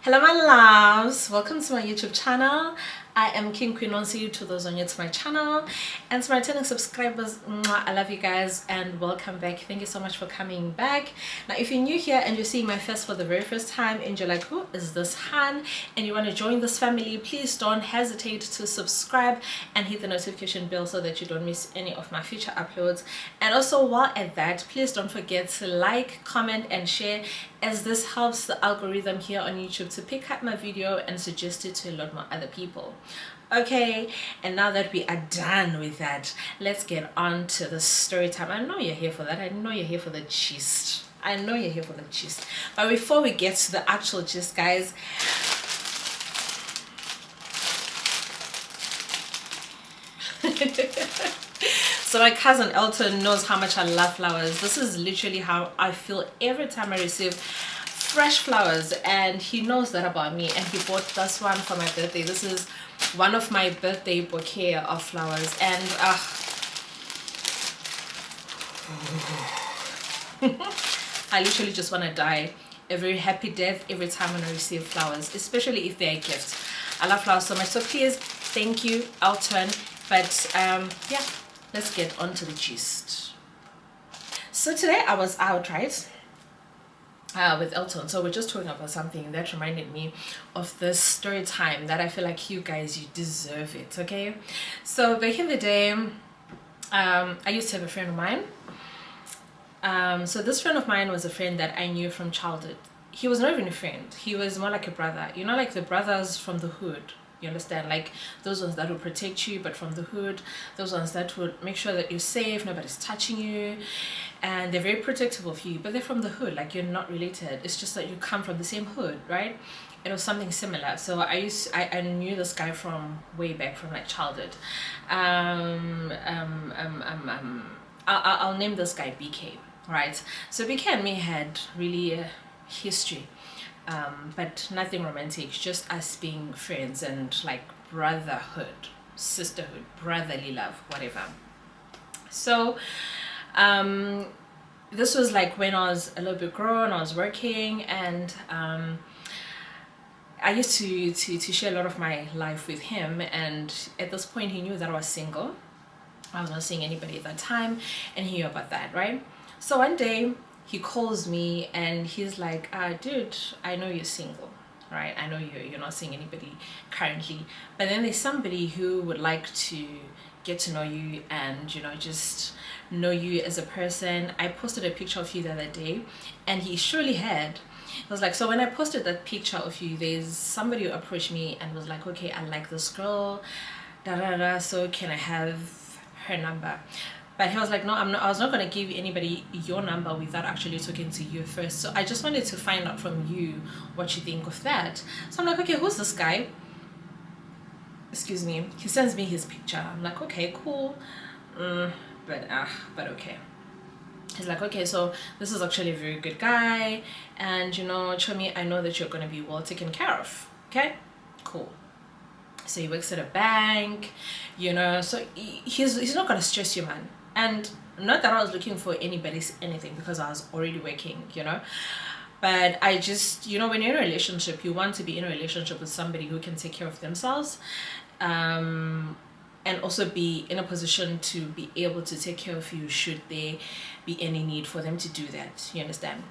Hello my loves, welcome to my YouTube channel. I am King Queen Onsi to those on new to my channel, and to my returning subscribers, I love you guys and welcome back. Thank you so much for coming back. Now if you're new here and you're seeing my face for the very first time and you're like, who is this Han, and you want to join this family, please don't hesitate to subscribe and hit the notification bell so that you don't miss any of my future uploads. And also while at that, please don't forget to like, comment and share, as this helps the algorithm here on YouTube to pick up my video and suggest it to a lot more other people. Okay, and now that we are done with that, let's get on to the story time. I know you're here for that. I know you're here for the gist. I know you're here for the gist. But before we get to the actual gist, guys, so my cousin Elton knows how much I love flowers. This is literally how I feel every time I receive fresh flowers, and he knows that about me, and he bought this one for my birthday. This is one of my birthday bouquet of flowers, and I literally just want to die a very happy death every time when I receive flowers, especially if they're a gift. I love flowers so much, so please, thank you, Elton. But yeah, let's get on to the gist. So today I was out, right, with Elton. So we're just talking about something that reminded me of this story time that I feel like you guys, you deserve it. Okay, so back in the day, I used to have a friend of mine. So this friend of mine was a friend that I knew from childhood. He was not even a friend, he was more like a brother, you know, like the brothers from the hood. You understand, like those ones that will protect you but from the hood, those ones that would make sure that you're safe, nobody's touching you, and they're very protective of you, but they're from the hood, like you're not related, it's just that you come from the same hood, right? It was something similar. So I knew this guy from way back, from like childhood. I'll name this guy BK, right? So BK and me had really a history, but nothing romantic, just us being friends and like brotherhood, sisterhood, brotherly love, whatever. So this was like when I was a little bit grown, I was working, and I used to share a lot of my life with him, and at this point he knew that I was single. I was not seeing anybody at that time, and he knew about that, right? So one day he calls me and he's like, dude, I know you're single, right? I know you're not seeing anybody currently, but then there's somebody who would like to get to know you and, you know, just know you as a person. I posted a picture of you the other day, and he surely had. It was like, so when I posted that picture of you, there's somebody who approached me and was like, okay, I like this girl, da da da, so can I have her number? But he was like, no, I was not going to give anybody your number without actually talking to you first. So I just wanted to find out from you what you think of that. So I'm like, okay, who's this guy? Excuse me. He sends me his picture. I'm like, okay, cool. But okay. He's like, okay, so this is actually a very good guy, and you know, Chomi, I know that you're going to be well taken care of. Okay, cool. So he works at a bank, you know, so he's not going to stress you, man. And not that I was looking for anybody's anything, because I was already working, you know, but I just, you know, when you're in a relationship, you want to be in a relationship with somebody who can take care of themselves, and also be in a position to be able to take care of you should there be any need for them to do that. You understand?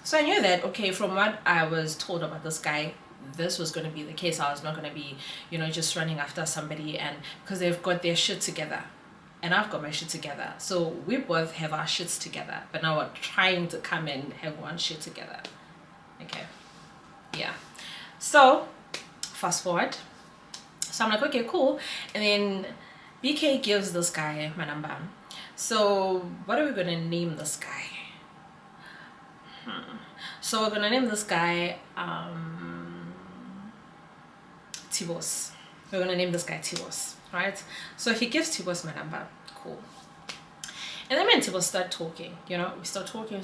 So I knew that, okay, from what I was told about this guy, this was going to be the case. I was not going to be, you know, just running after somebody, and because they've got their shit together and I've got my shit together, so we both have our shits together, but now we're trying to come and have one shit together. Okay, yeah. So fast forward, so I'm like, okay, cool. And then BK gives this guy my number. So what are we going to name this guy? So we're going to name this guy Tibos. We're going to name this guy Tibos, right? So he gives Tibos my number. Cool. And then me and Tibos start talking, you know, we start talking,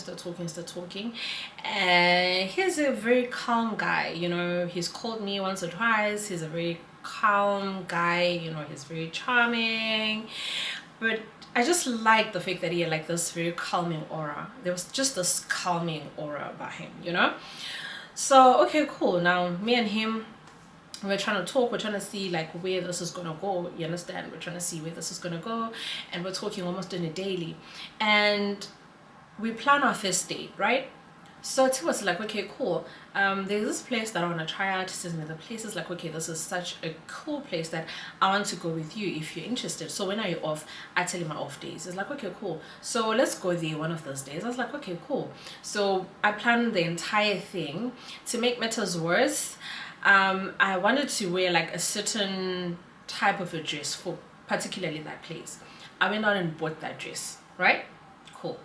and he's a very calm guy, you know. He's called me once or twice. He's a very calm guy, you know, he's very charming, but I just like the fact that he had like this very calming aura. There was just this calming aura about him, you know. So okay, cool. Now me and him, we're trying to talk, we're trying to see like where this is gonna go, you understand, we're trying to see where this is gonna go, and we're talking almost on a daily, and we plan our first date, right? So T was like, okay, cool. There's this place that I want to try out. He says me the place is like, okay, this is such a cool place that I want to go with you if you're interested. So when are you off? I tell him my off days. It's like, okay, cool. So let's go there one of those days. I was like, okay, cool. So I planned the entire thing. To make matters worse, I wanted to wear like a certain type of a dress for particularly that place. I went out and bought that dress, right? Cool.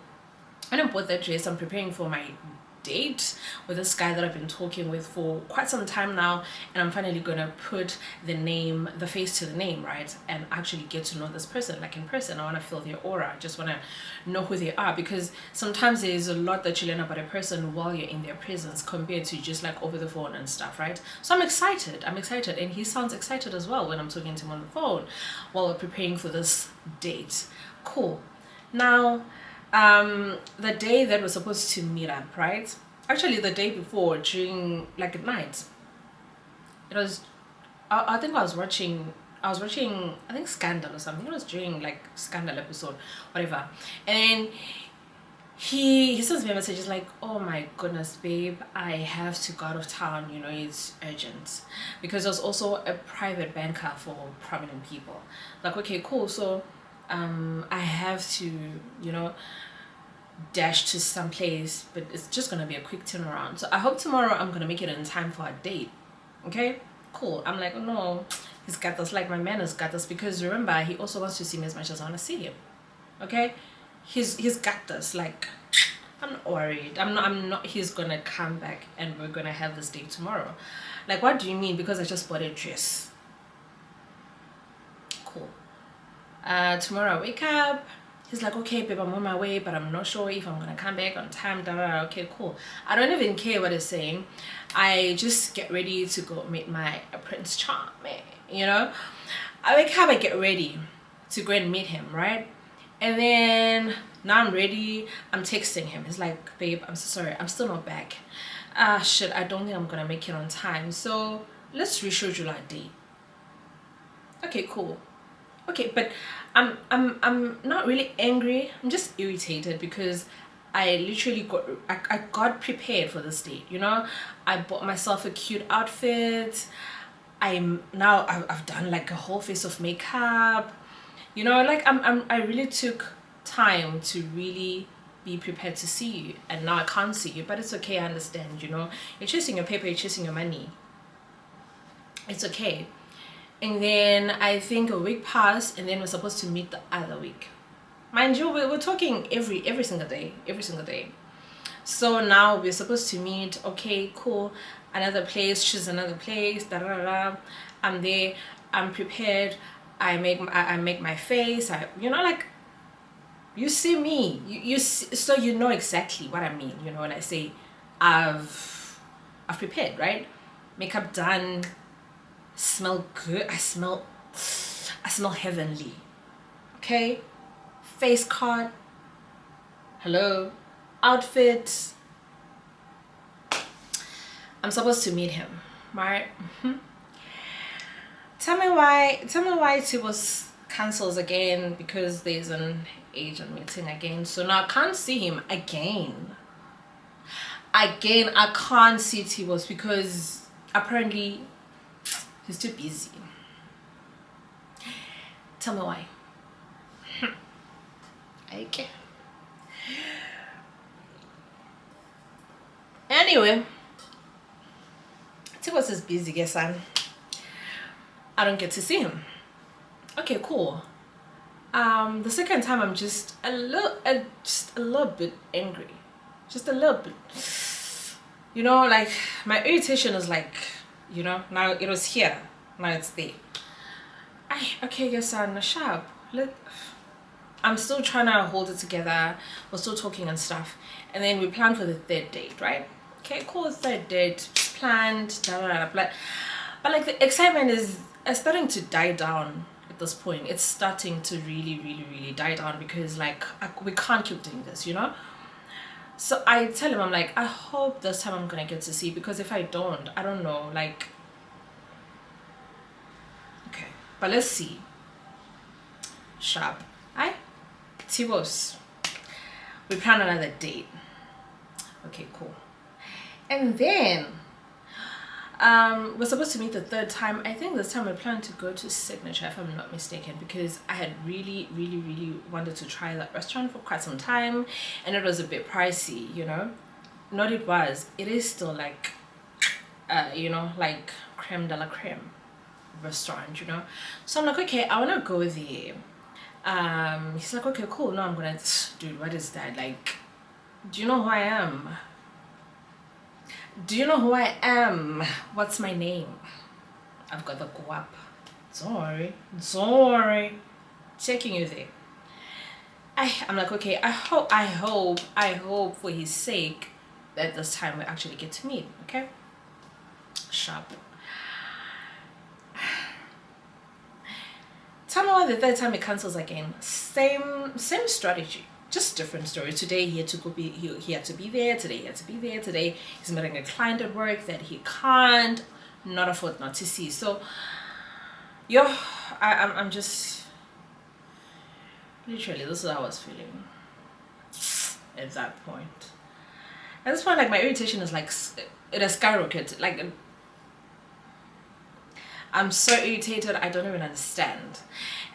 When I bought that dress, I'm preparing for my date with this guy that I've been talking with for quite some time now, and I'm finally gonna put the face to the name, right, and actually get to know this person like in person. I want to feel their aura. I just want to know who they are, because sometimes there's a lot that you learn about a person while you're in their presence compared to just like over the phone and stuff, right? So I'm excited, and he sounds excited as well when I'm talking to him on the phone while we're preparing for this date. Cool. Now the day that we're supposed to meet up, right, actually the day before, during like at night, it was I think I was watching I think Scandal or something. It was during like Scandal episode, whatever, and then he sends me a message. He's like, oh my goodness, babe, I have to go out of town, it's urgent, because there's also a private banker for prominent people. Like, okay, cool. So I have to, dash to some place, but it's just gonna be a quick turnaround. So I hope tomorrow I'm gonna make it in time for a date. Okay, cool. I'm like, oh no, he's got this. Like, my man has got this, because remember, he also wants to see me as much as I want to see him. Okay, he's got this. Like, I'm not worried. I'm not. He's gonna come back and we're gonna have this date tomorrow. Like, what do you mean? Because I just bought a dress. Cool. Tomorrow I wake up. He's like, okay, babe, I'm on my way, but I'm not sure if I'm gonna come back on time. Da, da, da. Okay, cool. I don't even care what he's saying. I just get ready to go meet my Prince Charming. I wake up, I get ready to go and meet him, right? And then now I'm ready. I'm texting him. He's like, babe, I'm so sorry. I'm still not back. Shit, I don't think I'm gonna make it on time. So let's reschedule our date. Okay, cool. Okay, but I'm not really angry. I'm just irritated because I literally got prepared for this date. I bought myself a cute outfit. I've done like a whole face of makeup. Like I really took time to really be prepared to see you, and now I can't see you, but it's okay. I understand. You're chasing your paper, you're chasing your money. It's okay. And then I think a week passed, and then we're supposed to meet the other week. Mind you, we're talking every single day. So now we're supposed to meet. Okay, cool. Another place, choose another place. Da da da. I'm there. I'm prepared. I make my face. Like, you see me. You see, so you know exactly what I mean. When I say I've prepared, right? Makeup done. Smell good. I smell heavenly. Okay, face card. Hello, outfit. I'm supposed to meet him, right? Tell me why it was cancels again, because there's an agent meeting again. So now I can't see him again. I can't see T-Boss because apparently he's too busy. Tell me why. Okay. Anyway, T-Boss is busy, guess I don't get to see him. Okay, cool. The second time I'm just a little bit angry. Just a little bit. Like my irritation is like, now it was here, now it's there. Okay, yes, I'm sharp. I'm still trying to hold it together. We're still talking and stuff, and then we plan for the third date, right? Okay, cool. Third date planned. Blah, blah, blah, blah. But like the excitement is starting to die down at this point. It's starting to really, really, really die down because like we can't keep doing this, So I tell him, I'm like, I hope this time I'm gonna get to see, because if I don't, I don't know, like, okay, but let's see. Sharp. Aye, Tibos. We plan another date. Okay, cool. And then we're supposed to meet the third time. I think this time we plan to go to Signature, if I'm not mistaken, because I had really wanted to try that restaurant for quite some time, and it was a bit pricey, you know. Not it is still like you know, like creme de la creme restaurant, you know. So I'm like, okay, I want to go there. He's like, okay, cool. No, I'm gonna, dude, what is that? Like, do you know who I am? Do you know who I am? What's my name? I've got the guap. Don't worry. Checking you there. I'm like, okay, I hope for his sake that this time we actually get to meet, okay? Sharp. Tell me why the third time he cancels again. Same strategy, just different story. Today he had to he had to be there. Today he had to be there. Today he's meeting a client at work that he can't not afford not to see. So, I'm just literally, this is how I was feeling at that point. At this point, like, my irritation is like, it has skyrocketed. Like, I'm so irritated, I don't even understand.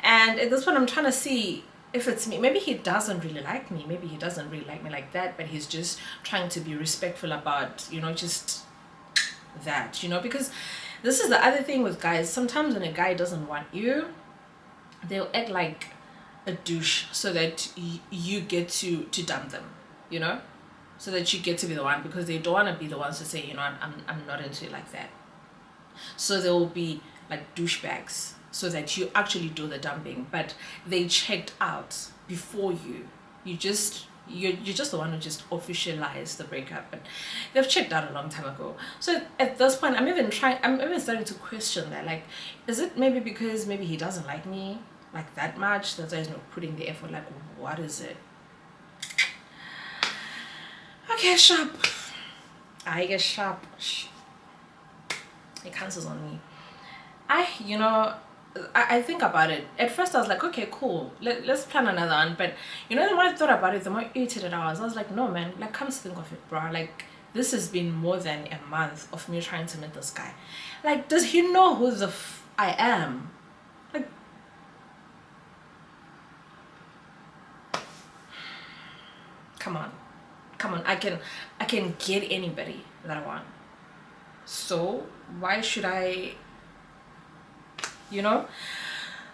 And at this point, I'm trying to see if it's me. Maybe he doesn't really like me. Maybe he doesn't really like me like that, but he's just trying to be respectful about, you know, just that, you know. Because this is the other thing with guys. Sometimes when a guy doesn't want you, they'll act like a douche so that you get to dump them, you know, so that you get to be the one, because they don't want to be the ones to say, you know, I'm not into it like that. So there will be like douchebags so that you actually do the dumping, but they checked out before you. You're just the one who just officialized the breakup, but they've checked out a long time ago. So at this point, I'm even starting to question that, like, is it maybe because maybe he doesn't like me like that much, that's why he's not putting the effort? Like, what is it? Okay, sharp. I get sharp. It cancels on me. I think about it. At first I was like, okay, cool, let's plan another one. But you know, the more I thought about it, the more irritated I was. I was like, no man, like, come to think of it, bro, like, this has been more than a month of me trying to meet this guy. Like, does he know who the I am? Like, come on, I can get anybody that I want. So why should I, you know?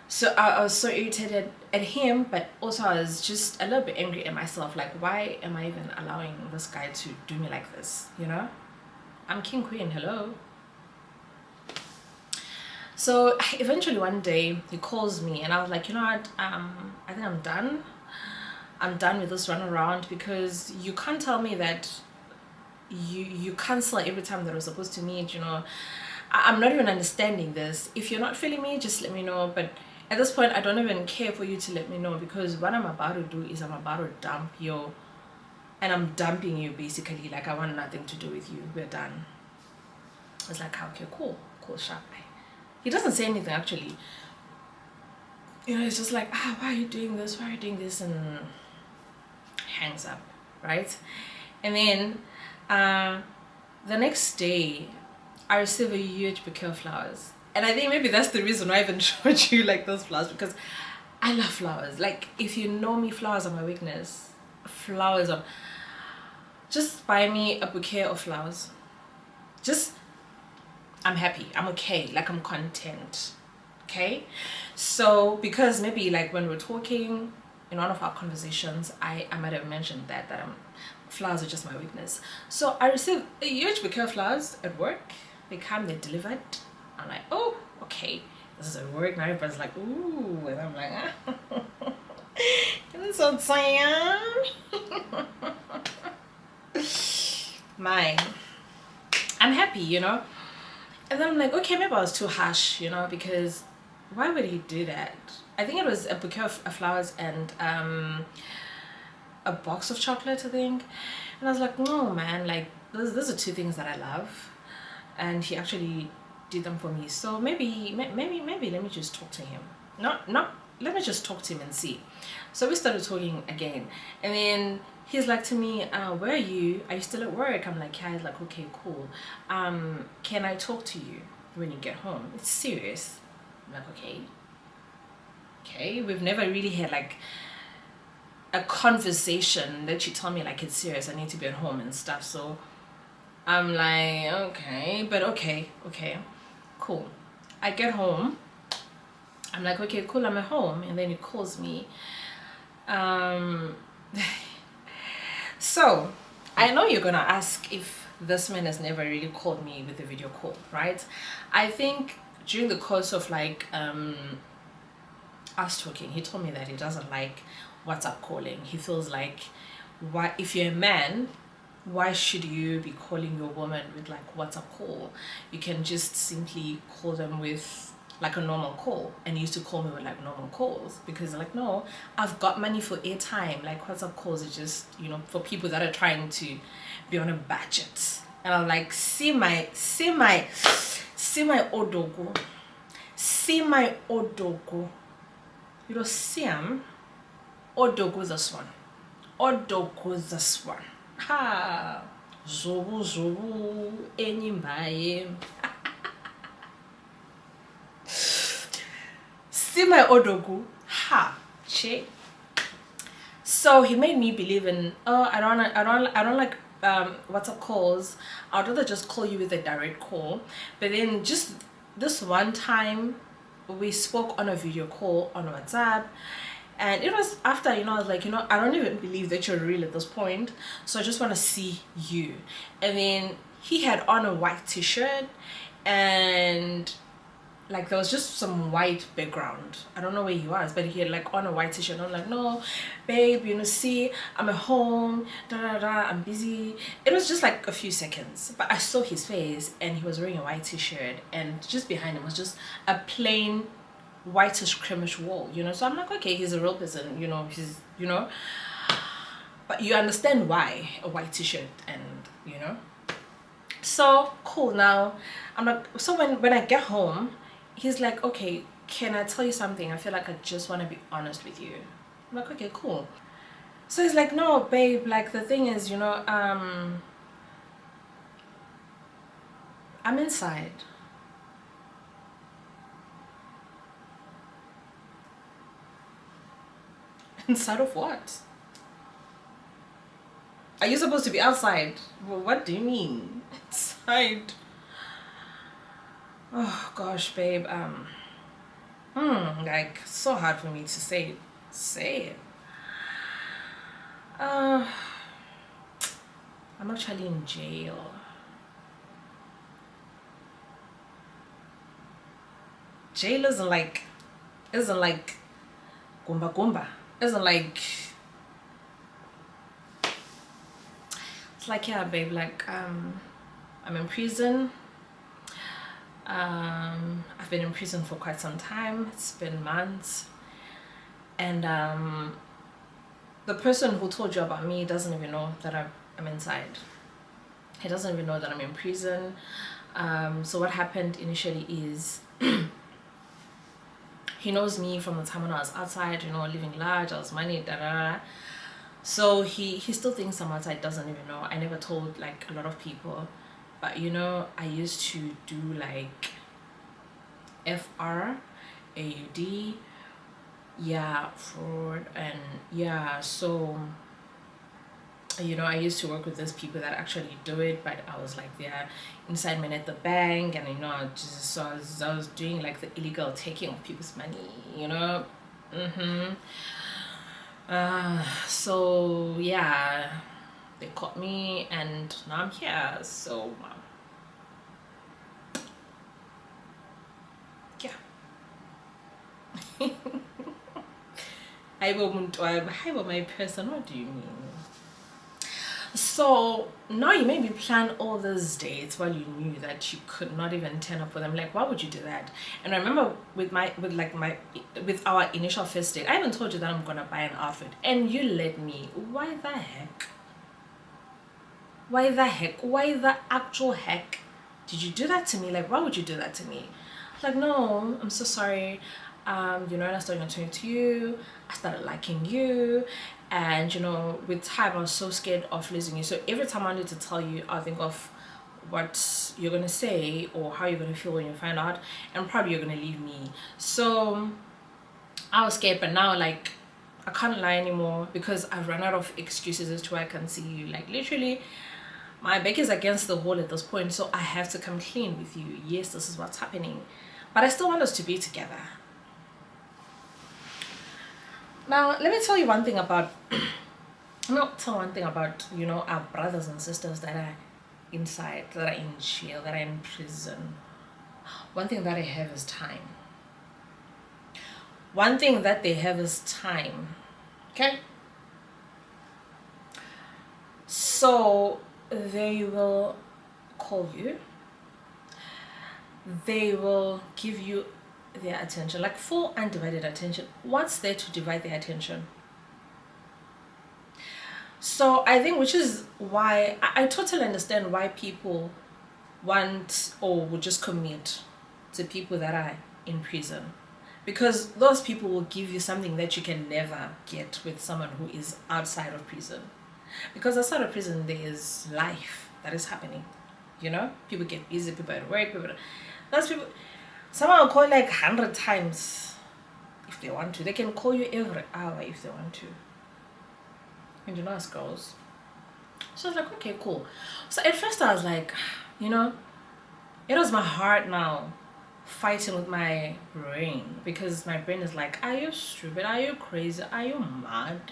So I was so irritated at him, but also I was just a little bit angry at myself. Like, why am I even allowing this guy to do me like this, you know? I'm king queen, hello. So eventually one day he calls me, and I was like, you know what, I think I'm done with this run around, because you can't tell me that you cancel every time that we're supposed to meet, you know. I'm not even understanding this. If you're not feeling me, just let me know. But at this point, I don't even care for you to let me know, because what I'm about to do is I'm about to dump you, and I'm dumping you basically. Like, I want nothing to do with you. We're done. It's like, okay, cool, sharp. He doesn't say anything actually. You know, it's just like, why are you doing this? Why are you doing this? And hangs up, right? And then the next day I received a huge bouquet of flowers, and I think maybe that's the reason why I even showed you like those flowers, because I love flowers. Like, if you know me, flowers are my weakness. Flowers are, just buy me a bouquet of flowers, just, I'm happy, I'm okay, like, I'm content. Okay, so because maybe like when we're talking in one of our conversations, I might have mentioned that flowers are just my weakness. So I received a huge bouquet of flowers at work. They come, they delivered. I'm like, oh, okay, this is at work. Now everybody's like, ooh, and I'm like, it's so sad. Mine. I'm happy, you know. And then I'm like, okay, maybe I was too harsh, you know, because why would he do that? I think it was a bouquet of flowers and a box of chocolate, I think. And I was like, no man, like those are two things that I love, and he actually did them for me. So maybe let me just talk to him. Not let me just talk to him and see. So we started talking again, and then he's like to me, where are you? Are you still at work? I'm like, yeah. He's like, okay, cool. Can I talk to you when you get home? It's serious. I'm like, okay. We've never really had like a conversation that you tell me like it's serious. I need to be at home and stuff. So I'm like, okay, but okay, cool. I get home. I'm like, okay, cool, I'm at home. And then he calls me. So I know you're gonna ask if this man has never really called me with a video call, right? I think during the course of like us talking, he told me that he doesn't like WhatsApp calling. He feels like, why, if you're a man, why should you be calling your woman with like WhatsApp call? You can just simply call them with like a normal call. And he used to call me with like normal calls, because like, no, I've got money for airtime. Like WhatsApp calls are just, you know, for people that are trying to be on a budget. And I'm like, see my odogo, see my odogo. You know, see him. Odogo this one. Odogo this one. Ha. Zobu enyimbaye. See my odogu. Ha. Che. So he made me believe in, oh, I don't like WhatsApp calls. I'd rather just call you with a direct call. But then just this one time we spoke on a video call on WhatsApp, and it was after, you know, I was like, you know, I don't even believe that you're real at this point, so I just want to see you. And then he had on a white t-shirt, and like there was just some white background. I don't know where he was, but he had like on a white t-shirt. I'm like, no babe, you know, see, I'm at home, I'm busy. It was just like a few seconds, but I saw his face, and he was wearing a white t-shirt, and just behind him was just a plain whitish creamish wall, you know. So I'm like, okay, he's a real person, you know, he's, you know, but you understand why a white t-shirt, and you know. So cool. Now I'm like, so when I get home, he's like, okay, can I tell you something? I feel like I just want to be honest with you. I'm like, okay, cool. So he's like, no babe, like the thing is, you know, I'm inside. Inside of what? Are you supposed to be outside? Well, what do you mean? Inside. Oh gosh, babe. Like so hard for me to say it. I'm actually in jail. Jail isn't like gumba. Isn't like, it's like, yeah babe, like I'm in prison. I've been in prison for quite some time. It's been months, and the person who told you about me doesn't even know that I'm inside. He doesn't even know that I'm in prison. So what happened initially is he knows me from the time when I was outside, you know, living large, I was money, so he still thinks I'm outside, doesn't even know. I never told like a lot of people, but you know, I used to do like FR, AUD, yeah, fraud, and yeah, so you know, I used to work with those people that actually do it, but I was like their inside man at the bank, and you know, I was doing like the illegal taking of people's money, you know. So yeah, they caught me, and now I'm here. So yeah. Hi, my person. What do you mean? So now you made me plan all those dates while you knew that you could not even turn up for them. Like, why would you do that? And I remember with our initial first date, I even told you that I'm gonna buy an outfit, and you let me. Why the heck? Why the heck? Why the actual heck did you do that to me? Like, why would you do that to me? Like, no, I'm so sorry. I started turning to you. I started liking you. And, with time, I was so scared of losing you. So every time I need to tell you, I'll think of what you're going to say or how you're going to feel when you find out. And probably you're going to leave me. So I was scared, but now, like, I can't lie anymore because I've run out of excuses as to why I can see you. Like, literally, my back is against the wall at this point, so I have to come clean with you. Yes, this is what's happening, but I still want us to be together. Now, let me tell you one thing about our brothers and sisters that are inside, that are in jail, that are in prison. One thing that I have is time. One thing that they have is time. Okay? So they will call you. They will give you their attention, like full undivided attention. What's there to divide their attention? So I think, which is why I totally understand why people want or would just commit to people that are in prison, because those people will give you something that you can never get with someone who is outside of prison. Because outside of prison there is life that is happening. People get busy, people at work, those people, someone will call like 100 times if they want to. They can call you every hour if they want to. And how it goes. So I was like, okay, cool. So at first I was like, it was my heart now fighting with my brain, because my brain is like, are you stupid? Are you crazy? Are you mad?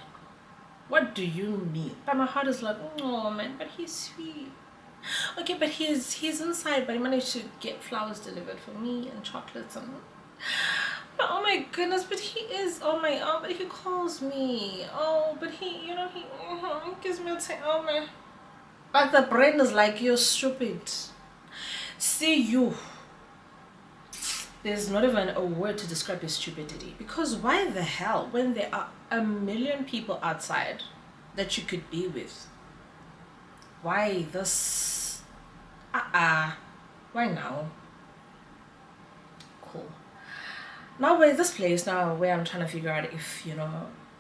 What do you mean? But my heart is like, oh man, but he's sweet. Okay, but he's inside, but he managed to get flowers delivered for me and chocolates and oh my goodness, but he is, but he calls me. Oh, but he gives me a oh man. But the brain is like, you're stupid. See you. There's not even a word to describe your stupidity. Because why the hell, when there are a million people outside that you could be with, why this? Why now? Cool. Now we're in this place now where I'm trying to figure out if,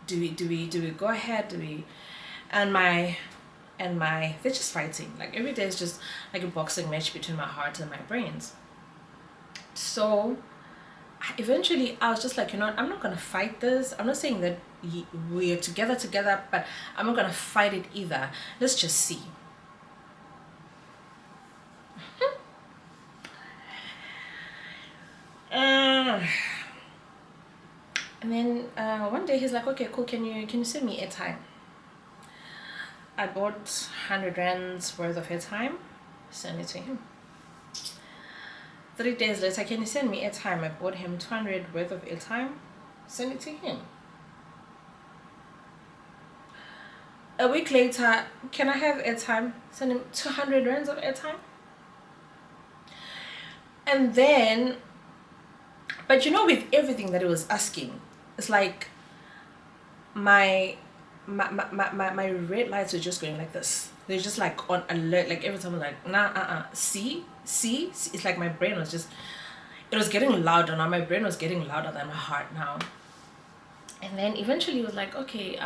do we go ahead? Do we? And my they're just fighting. Like every day is just like a boxing match between my heart and my brains. So eventually I was just like, I'm not gonna fight this. I'm not saying that we're together, but I'm not gonna fight it either. Let's just see. And then one day he's like, okay, cool, can you send me airtime? I bought 100 rands worth of airtime, send it to him. 3 days later, can you send me airtime? I bought him 200 worth of airtime, send it to him. A week later, can I have airtime? Send him 200 rands of airtime. And then, but with everything that he was asking, it's like my red lights were just going like this. They're just like on alert. Like every time I'm like, nah, see. It's like my brain was just, it was getting louder now. My brain was getting louder than my heart now. And then eventually it was like, okay,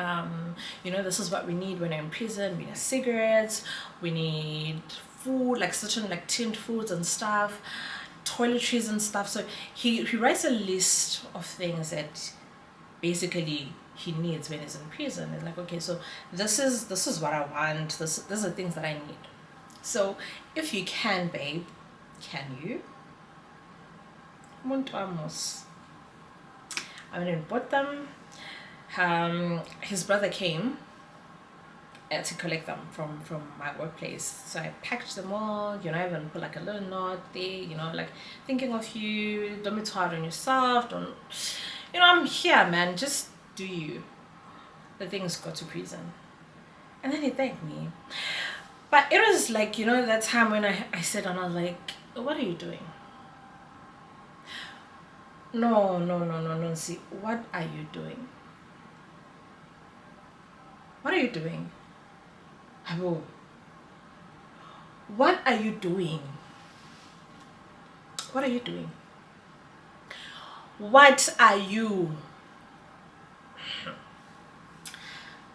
this is what we need when we're in prison. We need cigarettes, we need food, like certain like tinned foods and stuff, toiletries and stuff. So he writes a list of things that basically he needs when he's in prison. It's like, okay, so this is what I want. These are things that I need. So if you can, babe, can you? Muito amos. I went and bought them. His brother came to collect them from my workplace. So I packaged them all, I even put like a little note there, like thinking of you, don't be too hard on yourself, don't, I'm here, man, just do you. The things got to prison. And then he thanked me. But it was like, that time when I sat down, I was like, what are you doing? No, see, what are you doing? What are you doing? Abu, What are you doing? What are you doing? What are you?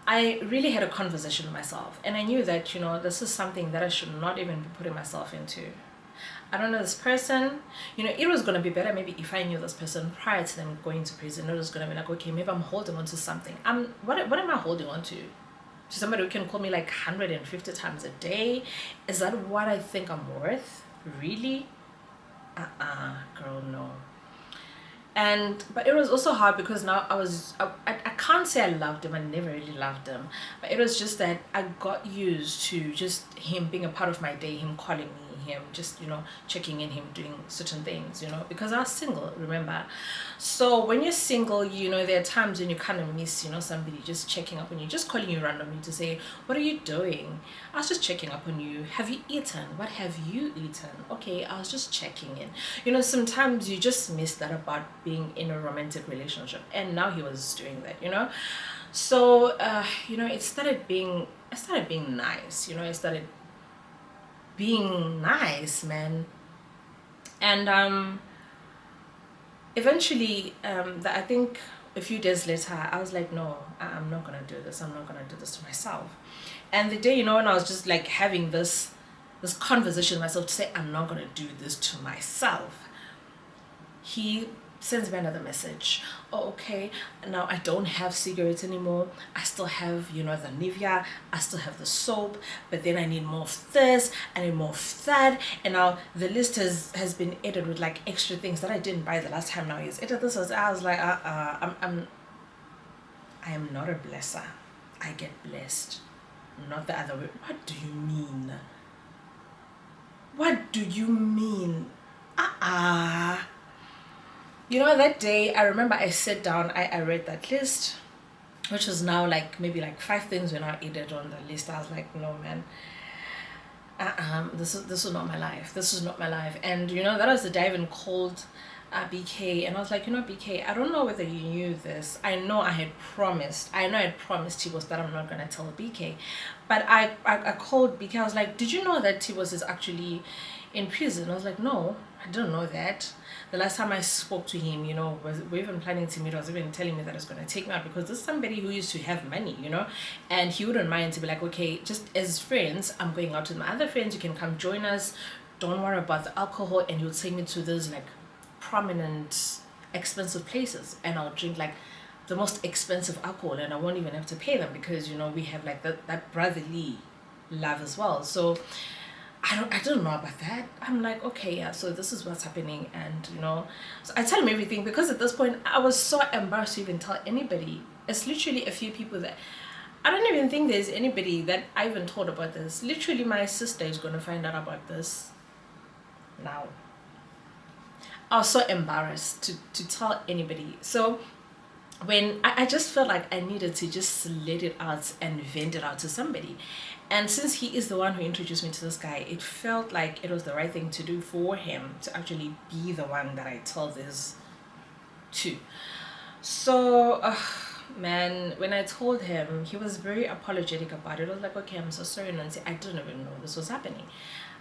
I really had a conversation with myself, and I knew that, this is something that I should not even be putting myself into. I don't know this person. It was going to be better maybe if I knew this person prior to them going to prison. It was going to be like, okay, maybe I'm holding on to something. What am I holding on to? To somebody who can call me like 150 times a day? Is that what I think I'm worth? Really? Girl, no. But it was also hard because now I can't say I loved him. I never really loved him, but it was just that I got used to just him being a part of my day, him calling me, him just checking in, him doing certain things, because I was single, remember. So when you're single, there are times when you kind of miss somebody just checking up on you, just calling you randomly to say, what are you doing? I was just checking up on you. Have you eaten? What have you eaten? Okay, I was just checking in. Sometimes you just miss that about being in a romantic relationship, and now he was doing that. So it started being nice. It started being nice, man. And eventually, I think a few days later, I was like, no, I'm not gonna do this. I'm not gonna do this to myself. And the day, when I was just like having this conversation with myself to say, I'm not gonna do this to myself, he sends me another message. Oh, okay, now I don't have cigarettes anymore. I still have, the Nivea, I still have the soap, but then I need more of this, I need more of that, and now the list has been added with like extra things that I didn't buy the last time. Now he's added this. I was like, I am not a blesser. I get blessed, not the other way. What do you mean? What do you mean? That day, I remember I sat down, I read that list, which was now like maybe like 5 things were now added on the list. I was like, no, man, this is not my life. This is not my life. And that was the day I even called BK, and I was like, BK, I don't know whether you knew this. I know I had promised T-Boss that I'm not gonna tell BK, but I called BK. I was like, did you know that T-Boss is actually in prison? I was like, no, I didn't know that. The last time I spoke to him, we're even planning to meet. I was even telling me that it's going to take me out because this is somebody who used to have money, and he wouldn't mind to be like, okay, just as friends, I'm going out with my other friends. You can come join us. Don't worry about the alcohol, and he'll take me to those like prominent, expensive places, and I'll drink like the most expensive alcohol, and I won't even have to pay them because we have like that brotherly love as well. So I don't know about that. I'm like, okay, yeah, so this is what's happening. And so I tell him everything because at this point I was so embarrassed to even tell anybody. It's literally a few people that I don't even think there's anybody that I even told about this. Literally my sister is going to find out about this now. I was so embarrassed to tell anybody. So when I just felt like I needed to just let it out and vent it out to somebody. And since he is the one who introduced me to this guy, it felt like it was the right thing to do for him to actually be the one that I tell this to. So, man, when I told him, he was very apologetic about it. I was like, okay, I'm so sorry, Nancy. I didn't even know this was happening.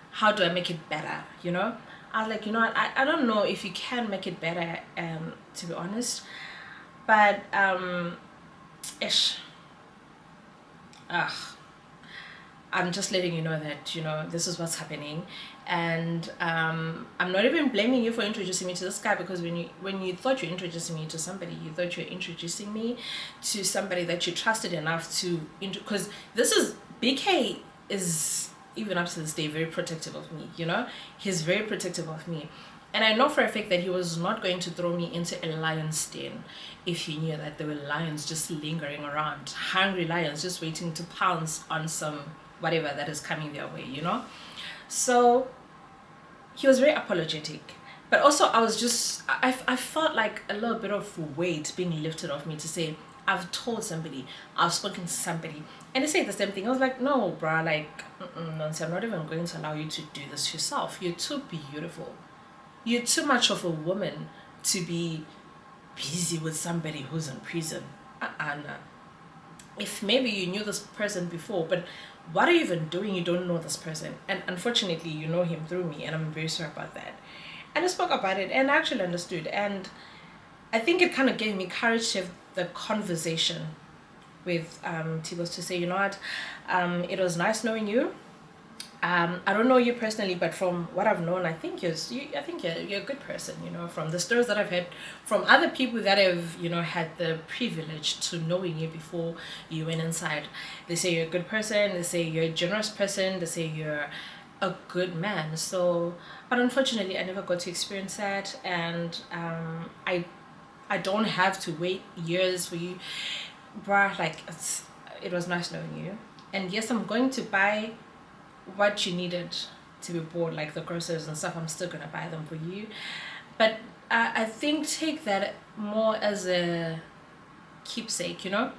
How do I make it better? I was like, I don't know if you can make it better, to be honest. But, I'm just letting you know that, this is what's happening. And I'm not even blaming you for introducing me to this guy, because when you thought you're introducing me to somebody, you thought you're introducing me to somebody that you trusted enough to, because this is, BK is, even up to this day, very protective of me, he's very protective of me. And I know for a fact that he was not going to throw me into a lion's den if he knew that there were lions just lingering around, hungry lions just waiting to pounce on some whatever that is coming their way, So he was very apologetic. But also I felt like a little bit of weight being lifted off me to say, I've told somebody, I've spoken to somebody, and they say the same thing. I was like, no, bruh, like, Nancy, I'm not even going to allow you to do this yourself. You're too beautiful. You're too much of a woman to be busy with somebody who's in prison. If maybe you knew this person before, but what are you even doing? You don't know this person. And unfortunately, you know him through me, and I'm very sorry about that. And I spoke about it and I actually understood. And I think it kind of gave me courage to have the conversation with Tibos to say, you know what, it was nice knowing you. I don't know you personally, but from what I've known, I think you're a good person. You know, from the stories that I've heard from other people that have, you know, had the privilege to knowing you before you went inside. They say you're a good person. They say you're a generous person. They say you're a good man. So, but unfortunately, I never got to experience that, and I don't have to wait years for you, bruh. Like it was nice knowing you, and yes, I'm going to buy what you needed to be bought, like the groceries and stuff. I'm still gonna buy them for you, but I think take that more as a keepsake, you know.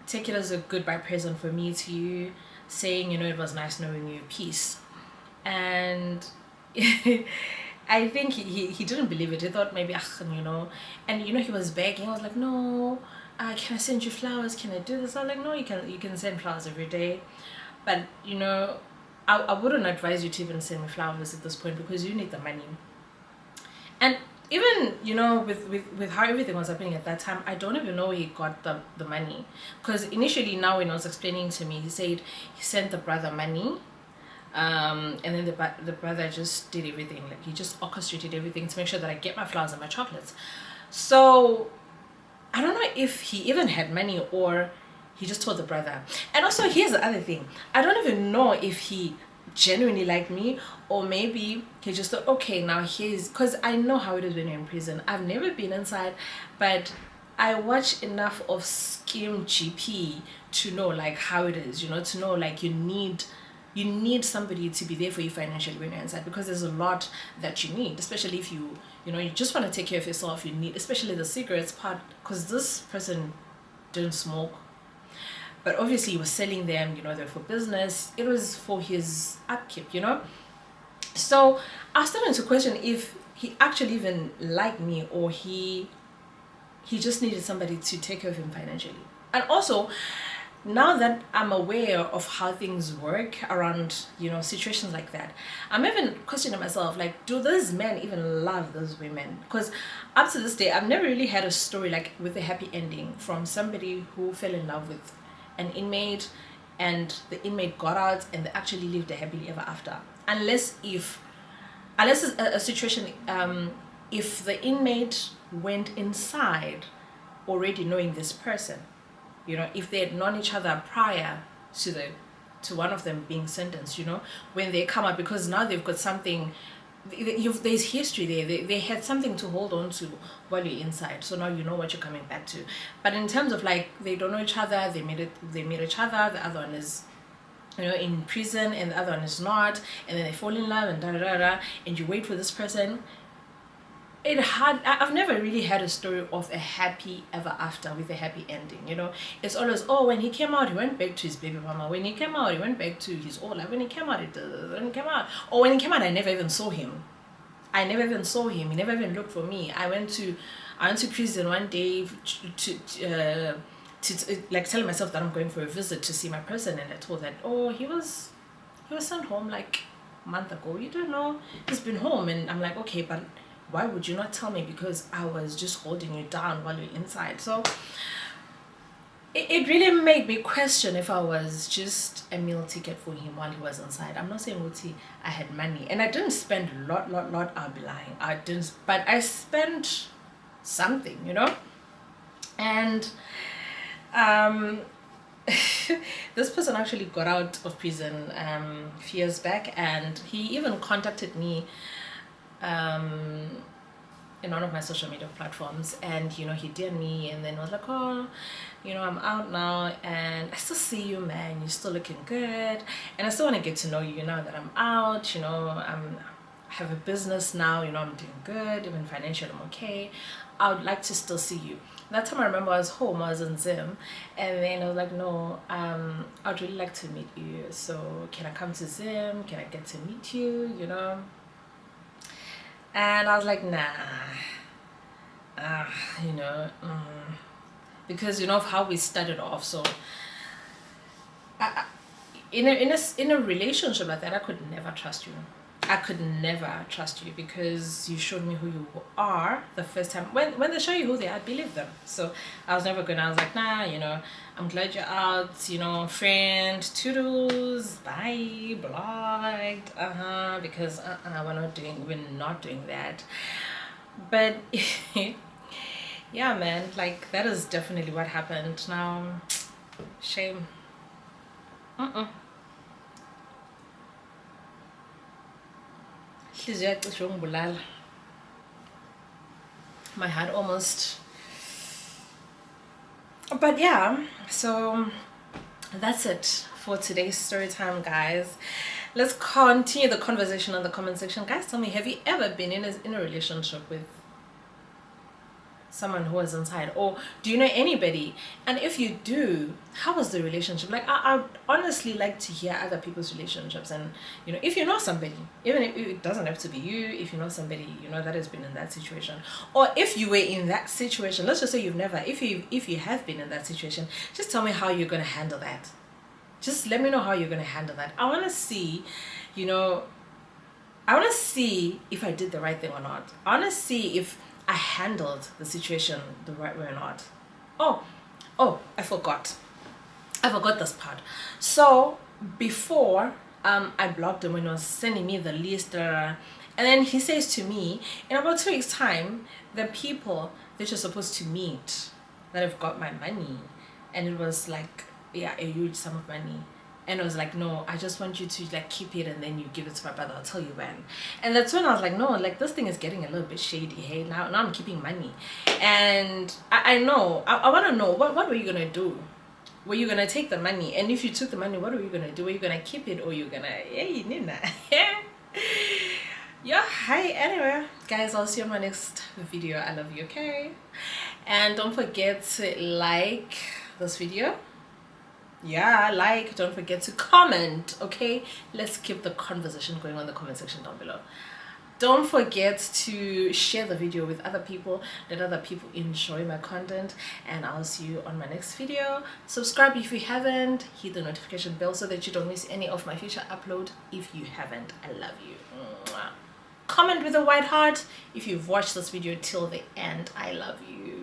Take it as a goodbye present for me to you, saying, you know, it was nice knowing you, peace. And I think he didn't believe it. He thought maybe, you know, and you know, he was begging. I was like, no, can I send you flowers? Can I do this? I was like, no, you can send flowers every day, but you know, I wouldn't advise you to even send me flowers at this point because you need the money. And even, you know, with how everything was happening at that time, I don't even know where he got the money. Because initially, now when I was explaining to me, he said he sent the brother money, and then the brother just did everything. Like he just orchestrated everything to make sure that I get my flowers and my chocolates. So I don't know if he even had money or he just told the brother. And also, here's the other thing. I don't even know if he genuinely liked me, or maybe he just thought, okay, now here's, because I know how it is when you're in prison. I've never been inside, but I watch enough of Scheme GP to know like how it is, you know, to know like you need somebody to be there for you financially when you're inside, because there's a lot that you need, especially if you know, you just want to take care of yourself. You need, especially the cigarettes part, because this person didn't smoke, but obviously he was selling them, you know, they're for business. It was for his upkeep, you know. So I started to question if he actually even liked me, or he just needed somebody to take care of him financially. And also, now that I'm aware of how things work around, you know, situations like that, I'm even questioning myself, like, do those men even love those women? Because up to this day, I've never really had a story like with a happy ending from somebody who fell in love with an inmate and the inmate got out and they actually lived a happily ever after. Unless it's a situation, if the inmate went inside already knowing this person, you know, if they had known each other prior to one of them being sentenced, you know, when they come out, because now they've got something, there's history there. They had something to hold on to while you're inside, so now you know what you're coming back to. But in terms of like, they don't know each other, they meet each other, the other one is, you know, in prison and the other one is not, and then they fall in love and da da da da, and you wait for this person. I've never really had a story of a happy ever after with a happy ending, you know. It's always, oh, when he came out, he went back to his baby mama. When he came out, he went back to his old life. When he came out, or when he came out, I never even saw him. He never even looked for me. I went to prison one day to like tell myself that I'm going for a visit to see my person, and I told that, oh, he was sent home like a month ago. You don't know, he's been home. And I'm like, okay, but why would you not tell me? Because I was just holding you down while you're inside. So it really made me question if I was just a meal ticket for him while he was inside. I'm not saying Uti, I had money, and I didn't spend a lot. I'll be lying. I didn't, but I spent something, you know. And this person actually got out of prison a few years back, and he even contacted me in one of my social media platforms, and you know, he DM'd me and then was like, oh, you know, I'm out now and I still see you, man, you're still looking good, and I still want to get to know you now that I'm out, you know, I have a business now, you know, I'm doing good, even financially I'm okay. I would like to still see you. That time I remember I was home, I was in Zim, and then I was like, no, I'd really like to meet you, so can I come to Zim, can I get to meet you, you know. And I was like, nah, you know, because you know of how we started off. So in a relationship like that, I could never trust you. I could never trust you because you showed me who you are the first time. When they show you who they are, I believe them. So I was never gonna. I was like, nah, I'm glad you're out. Friend, toodles, bye, blocked. Because we're not doing that. But yeah, man, like that is definitely what happened. Now, shame. My heart almost. But yeah, so that's it for today's story time, guys. Let's continue the conversation on the comment section. Guys, tell me, have you ever been in a relationship with someone who was inside, or do you know anybody? And if you do, how was the relationship? Like, I honestly like to hear other people's relationships. And if you know somebody, even if it doesn't have to be you, if you know somebody that has been in that situation, or if you were in that situation, let's just say you've never, if you have been in that situation, just tell me how you're going to handle that. Just let me know how you're going to handle that. I want to see if I did the right thing or not. I want to see if I handled the situation the right way or not. Oh, I forgot this part. So before I blocked him when he was sending me the list, and then he says to me, in about 2 weeks time, the people that you're supposed to meet that have got my money, and it was like, yeah, a huge sum of money. And I was like, no, I just want you to like keep it and then you give it to my brother. I'll tell you when. And that's when I was like, no, like this thing is getting a little bit shady. Hey, now I'm keeping money. And I know, I want to know, what were you going to do? Were you going to take the money? And if you took the money, what were you going to do? Were you going to keep it, or you going to, hey, Nina? Yeah, hi. Anyway, guys, I'll see you on my next video. I love you, okay? And don't forget to like this video. Yeah, like, don't forget to comment, okay? Let's keep the conversation going on the comment section down below. Don't forget to share the video with other people. Let other people enjoy my content, and I'll see you on my next video. Subscribe if you haven't. Hit the notification bell so that you don't miss any of my future upload if you haven't. I love you. Mwah. Comment with a white heart if you've watched this video till the end. I love you.